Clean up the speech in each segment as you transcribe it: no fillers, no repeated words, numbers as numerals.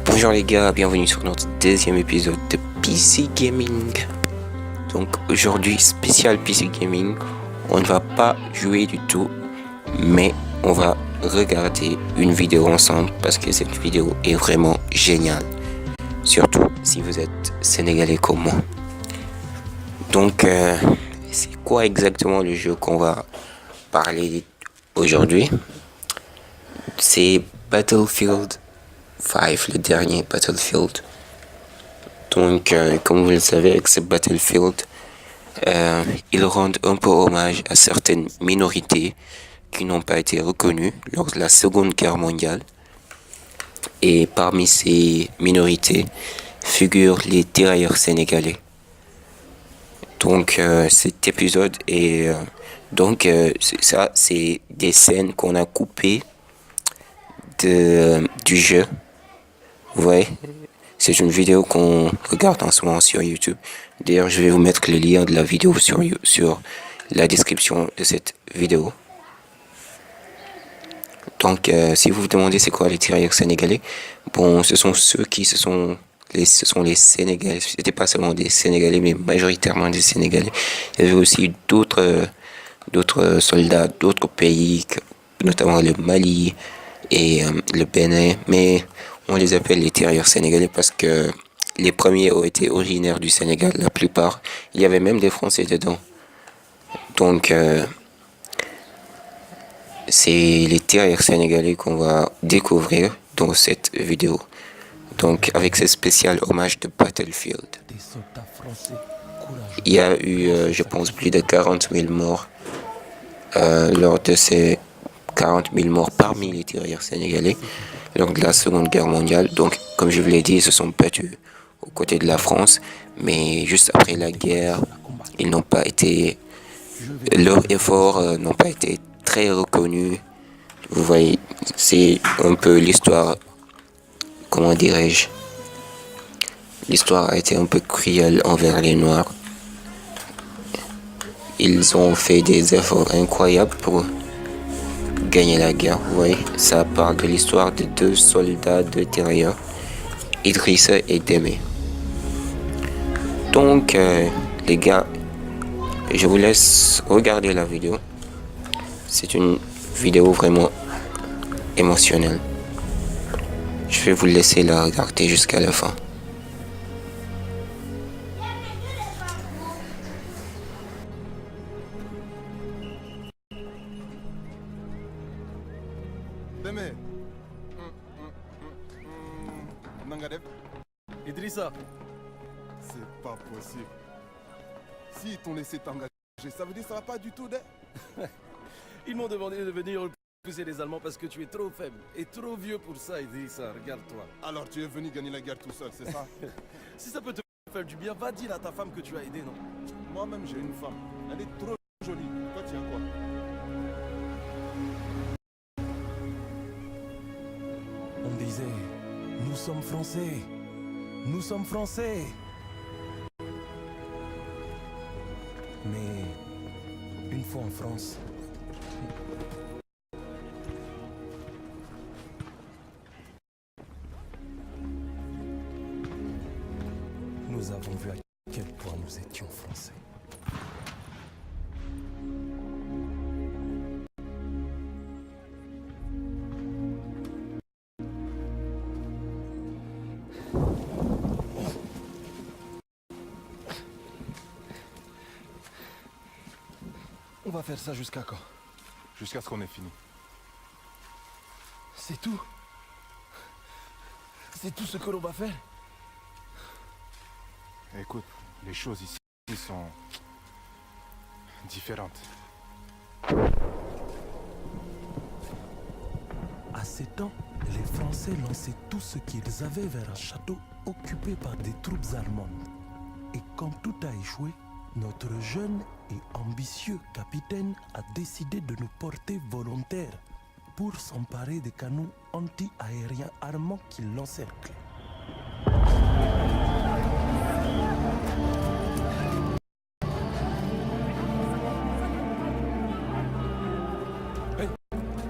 Bonjour les gars, bienvenue sur notre deuxième épisode de PC Gaming. Donc aujourd'hui, spécial PC Gaming, on ne va pas jouer du tout, mais on va regarder une vidéo ensemble parce que cette vidéo est vraiment géniale. Surtout si vous êtes sénégalais comme moi. Donc c'est quoi exactement le jeu qu'on va parler aujourd'hui? C'est Battlefield 5, le dernier Battlefield. Donc, comme vous le savez, avec ce Battlefield, ils rendent un peu hommage à certaines minorités qui n'ont pas été reconnues lors de la Seconde Guerre mondiale. Et parmi ces minorités figurent les tirailleurs sénégalais. Donc, cet épisode est... c'est des scènes qu'on a coupées du jeu. Vous voyez, c'est une vidéo qu'on regarde en ce moment sur YouTube. D'ailleurs, je vais vous mettre le lien de la vidéo sur la description de cette vidéo. Donc, si vous vous demandez c'est quoi les tirailleurs sénégalais, bon, ce sont ceux qui ce sont les Sénégalais. C'était pas seulement des Sénégalais, mais majoritairement des Sénégalais. Il y avait aussi d'autres soldats d'autres pays, notamment le Mali et le Bénin, mais on les appelle les tirailleurs sénégalais parce que les premiers ont été originaires du Sénégal, la plupart. Il y avait même des Français dedans. Donc, c'est les tirailleurs sénégalais qu'on va découvrir dans cette vidéo. Donc, avec ce spécial hommage de Battlefield. Il y a eu, je pense, plus de 40 000 morts lors de ces 40 000 morts parmi les tirailleurs sénégalais lors de la Seconde Guerre mondiale. Donc, comme je vous l'ai dit, ils se sont battus aux côtés de la France, mais juste après la guerre, ils n'ont pas été, leurs efforts n'ont pas été très reconnus. Vous voyez, c'est un peu l'histoire, comment dirais-je, l'histoire a été un peu cruelle envers les Noirs. Ils ont fait des efforts incroyables pour gagner la guerre. Vous voyez, ça parle de l'histoire de deux soldats, deux tirailleurs, Idrissa et Démé. Donc, les gars, je vous laisse regarder la vidéo. C'est une vidéo vraiment émotionnelle. Je vais vous laisser la regarder jusqu'à la fin. Démé. Nangadeb. Idrissa, C'est pas possible. S'ils t'ont laissé t'engager, ça veut dire que ça va pas du tout, dé. ils m'ont demandé de venir repousser les Allemands parce que tu es trop faible et trop vieux pour ça, Idrissa. Regarde-toi. Alors tu es venu gagner la guerre tout seul, c'est ça? Si ça peut te faire du bien, va dire à ta femme que tu as aidé, non? Moi-même j'ai une femme. Elle est trop jolie. Toi tu as quoi? On disait, nous sommes français, nous sommes français. Mais une fois en France, nous avons vu à quel point nous étions français. On va faire ça jusqu'à quand? Jusqu'à ce qu'on ait fini. C'est tout? C'est tout ce que l'on va faire? Écoute, les choses ici sont différentes. À ces temps, les Français lançaient tout ce qu'ils avaient vers un château occupé par des troupes allemandes. Et quand tout a échoué, notre jeune et ambitieux capitaine a décidé de nous porter volontaires pour s'emparer des canons anti-aériens armants qui l'encerclent.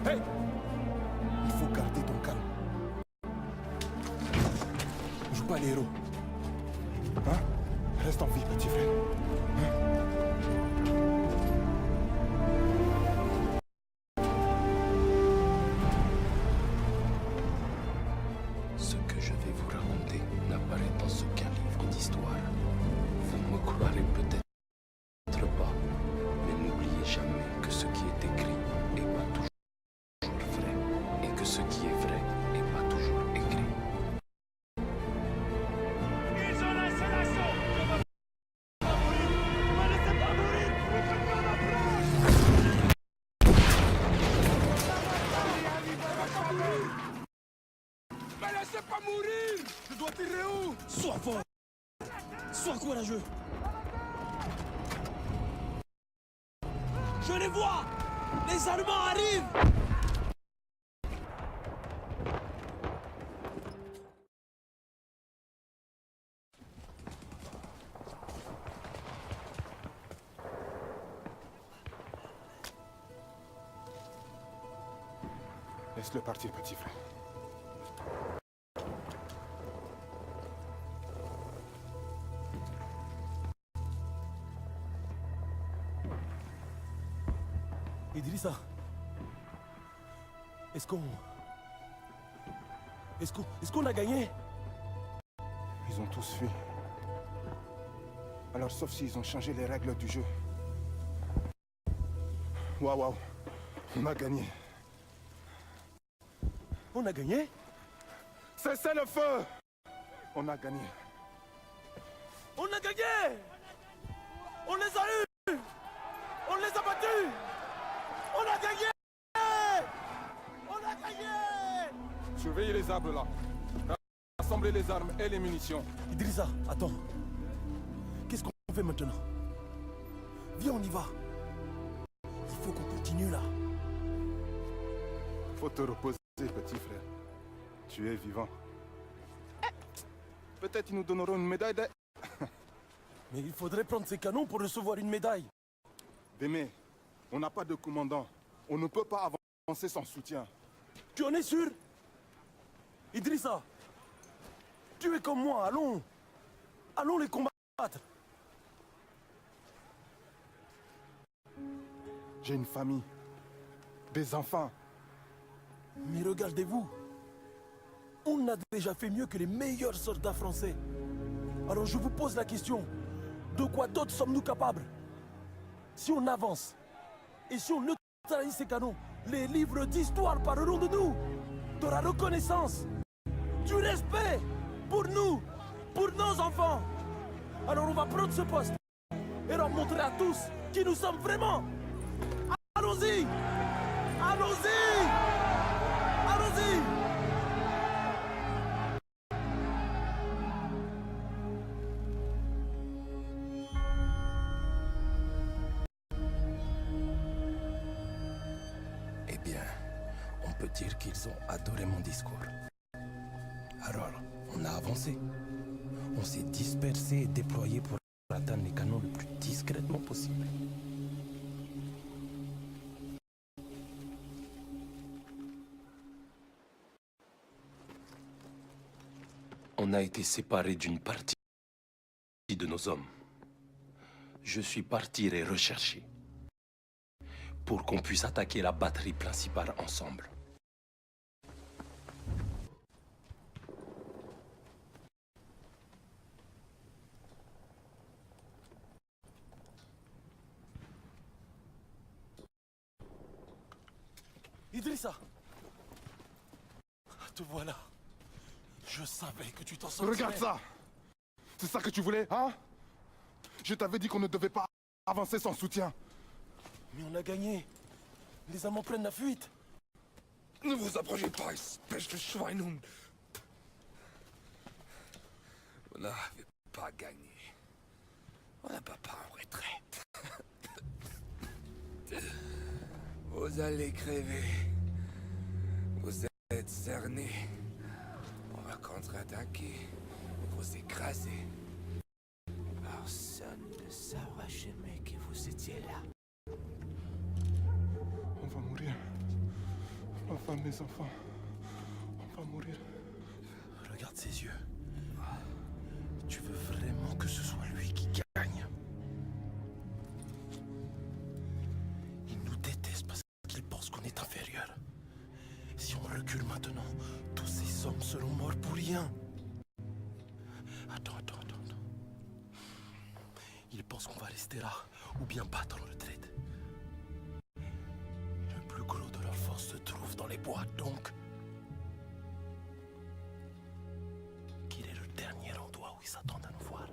Hey! Il faut garder ton calme. pas les héros. Hein? Reste en vie, petit frère. Ce que je vais vous raconter n'apparaît dans aucun livre d'histoire. Vous me croirez peut-être pas, mais n'oubliez jamais que ce qui est écrit n'est pas toujours vrai, et que ce qui est vrai n'est pas toujours écrit. Ils ont lancé l'assaut. Je ne vais pas mourir. Ne me laissez pas mourir. Ouvrez-moi la branche. Me laissez pas mourir. Je dois tirer où? Sois fort. Sois courageux. Je les vois. Les Allemands arrivent. Laisse-le partir, petit frère. Idrissa, est-ce qu'on a gagné? Ils ont tous fui. Alors, sauf s'ils ont changé les règles du jeu. Waouh, on a gagné. On a gagné? Cessez le feu! On a gagné. On a gagné! On les a eus! On les a battus! On a gagné! On a gagné! Surveillez les arbres là. Rassemblez les armes et les munitions. Idrissa, attends. Qu'est-ce qu'on fait maintenant? Viens, on y va. Il faut qu'on continue là. Faut te reposer, petit frère. Tu es vivant. Peut-être ils nous donneront une médaille de... Mais il faudrait prendre ces canons pour recevoir une médaille. Démé, on n'a pas de commandant. On ne peut pas avancer sans soutien. Tu en es sûr? Idrissa, tu es comme moi, allons. Allons les combattre. J'ai une famille. Des enfants. Mais regardez-vous. On a déjà fait mieux que les meilleurs soldats français. Alors je vous pose la question. De quoi d'autre sommes-nous capables? Si on avance, et si on neutralise ces canons, les livres d'histoire parleront de nous, de la reconnaissance, du respect pour nous, pour nos enfants. Alors on va prendre ce poste et leur montrer à tous qui nous sommes vraiment. Allons-y! Allons-y! Allons-y! Eh bien, on peut dire qu'ils ont adoré mon discours. Alors, on a avancé. On s'est dispersé et déployé pour atteindre les canons le plus discrètement possible. On a été séparés d'une partie de nos hommes. Je suis parti les rechercher pour qu'on puisse attaquer la batterie principale ensemble. Idrissa! Te voilà. Je savais que tu t'en sortirais. Regarde ça! C'est ça que tu voulais, hein? Je t'avais dit qu'on ne devait pas avancer sans soutien. Mais on a gagné. Les Allemands prennent la fuite. Ne vous approchez pas, espèce de Schweinhund. Vous n'avez pas gagné. On n'a pas en retraite. Vous allez crever. Vous êtes cernés. On va contre-attaquer et vous écraser. Personne ne saura jamais que vous étiez là. On va mourir. Ma femme, mes enfants. On va mourir. Regarde ses yeux. recule maintenant. Tous ces hommes seront morts pour rien. Attends. Ils pensent qu'on va rester là, ou bien battre en retraite. Le plus gros de leur force se trouve dans les bois, donc... Quel est le dernier endroit où ils s'attendent à nous voir?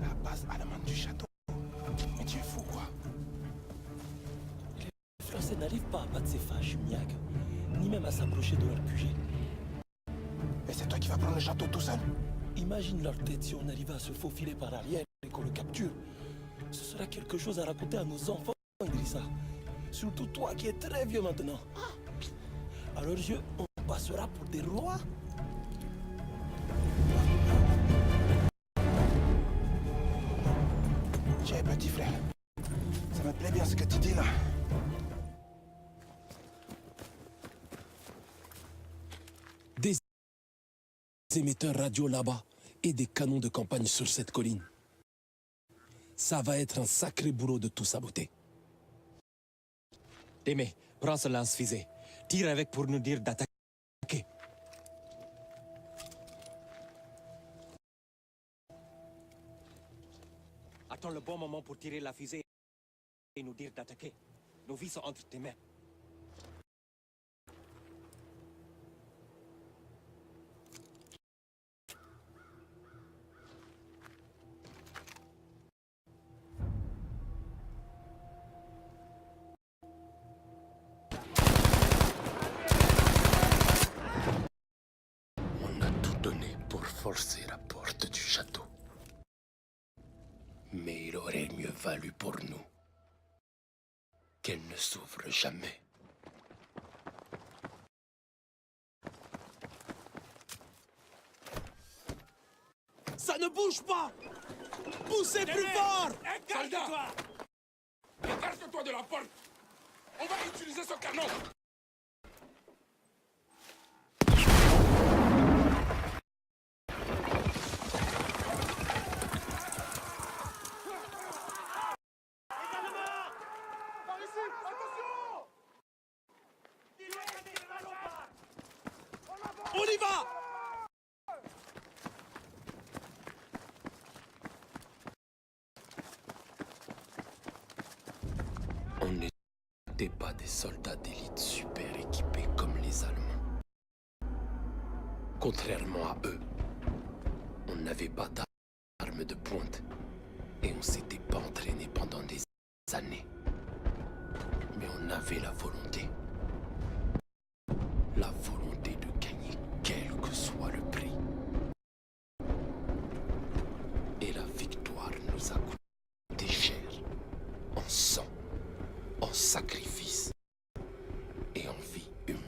La base allemande du château. Mais tu es fou, quoi? Les Français n'arrivent pas à battre ces fâches, Miag, ni même à s'approcher de leur QG. Et c'est toi qui vas prendre le château tout seul? Imagine leur tête si on arrivait à se faufiler par arrière et qu'on le capture. Ce sera quelque chose à raconter à nos enfants, Idrissa. Surtout toi qui es très vieux maintenant. À leurs yeux, on passera pour des rois. Tiens, petit frère. Ça me plaît bien ce que tu dis là. Des émetteurs radio là-bas et des canons de campagne sur cette colline. Ça va être un sacré boulot de tout saboter. Témé, prends ce lance-fusée. Tire avec pour nous dire d'attaquer. Attends le bon moment pour tirer la fusée et nous dire d'attaquer. Nos vies sont entre tes mains. On a tout donné pour forcer la porte du château. Mais il aurait mieux valu pour nous qu'elle ne s'ouvre jamais. Ça ne bouge pas! Poussez plus fort! Écarte-toi! Écarte-toi de la porte! On va utiliser ce canon! Par ici! Attention! On y va! On n'était pas des soldats d'élite super équipés comme les Allemands. Contrairement à eux, on n'avait pas d'armes de pointe et on s'était pas entraîné pendant des années. Mais on avait la volonté. La volonté de gagner quel que soit le prix. Et la victoire nous a coûté cher. En sang, en sacrifice et en vie humaine.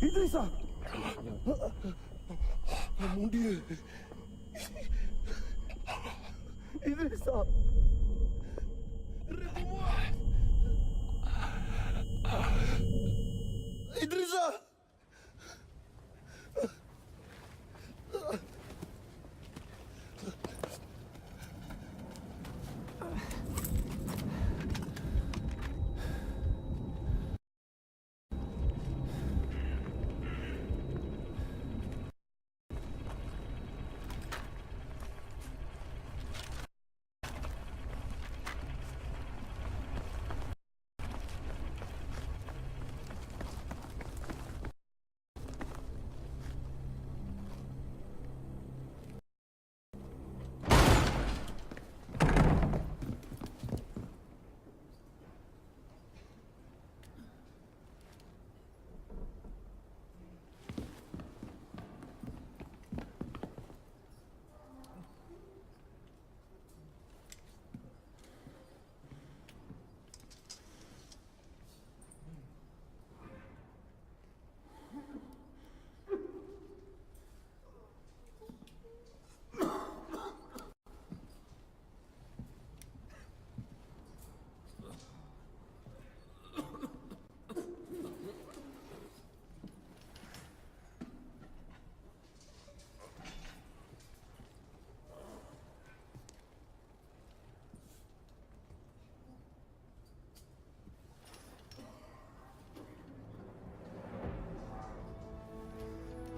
Idrissa! Oh mon Dieu! Idrissa! Réponds-moi! Idrissa!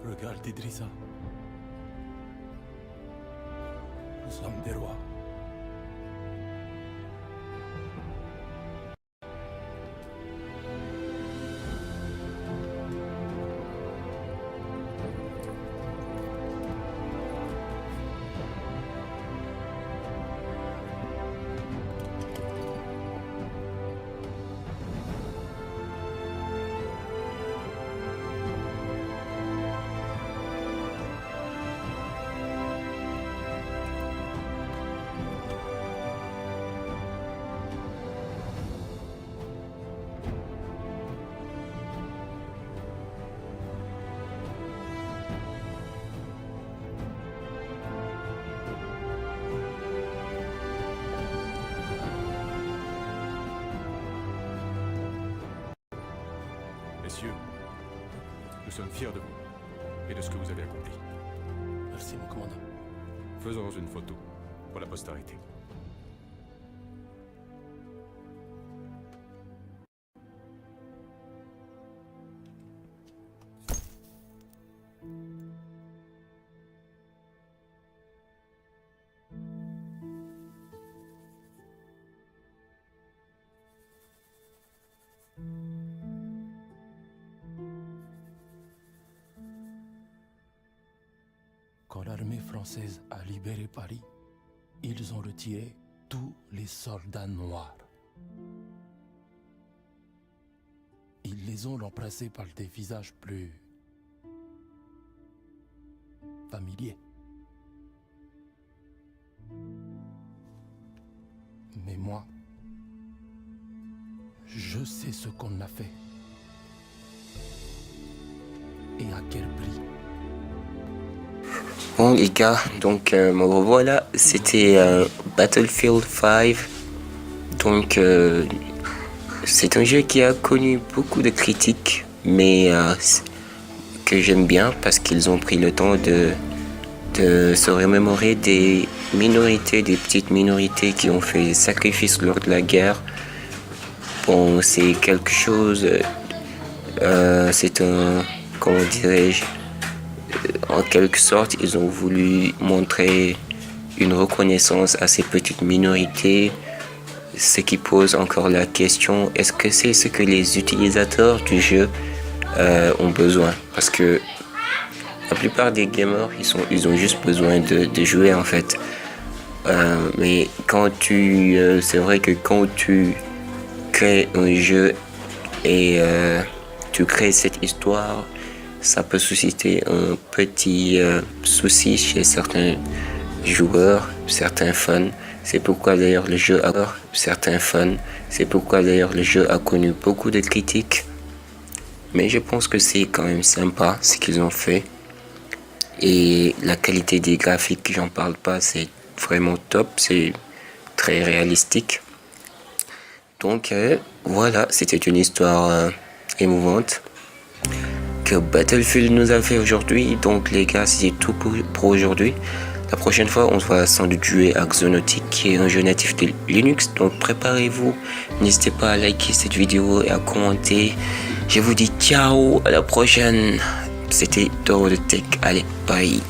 Regarde Idrissa. Nous sommes des rois. Messieurs, nous sommes fiers de vous et de ce que vous avez accompli. Merci, mon commandant. Faisons une photo pour la postérité. Quand l'armée française a libéré Paris, ils ont retiré tous les soldats noirs. Ils les ont remplacés par des visages plus familiers. Mais moi, je sais ce qu'on a fait. Et à quel prix. Bon les gars, donc me revoilà, c'était Battlefield 5, donc c'est un jeu qui a connu beaucoup de critiques, mais que j'aime bien parce qu'ils ont pris le temps de se remémorer des minorités, des petites minorités qui ont fait des sacrifices lors de la guerre. Bon, c'est quelque chose, c'est un, comment dirais-je, en quelque sorte, ils ont voulu montrer une reconnaissance à ces petites minorités, ce qui pose encore la question, est-ce que c'est ce que les utilisateurs du jeu ont besoin? Parce que la plupart des gamers, ils ont juste besoin de jouer en fait. Mais quand c'est vrai que quand tu crées un jeu et tu crées cette histoire, ça peut susciter un petit souci chez certains joueurs, certains fans. C'est pourquoi d'ailleurs le jeu a connu beaucoup de critiques. mais je pense que c'est quand même sympa ce qu'ils ont fait. Et la qualité des graphiques, j'en parle pas, c'est vraiment top, c'est très réalistique. Donc voilà, c'était une histoire émouvante que Battlefield nous a fait aujourd'hui. Donc les gars, c'est tout pour aujourd'hui. La prochaine fois, on va sans doute jouer à Xonotic, qui est un jeu natif de Linux. Donc préparez-vous, n'hésitez pas à liker cette vidéo et à commenter. Je vous dis ciao, à la prochaine. C'était Toro de Tech, allez, bye.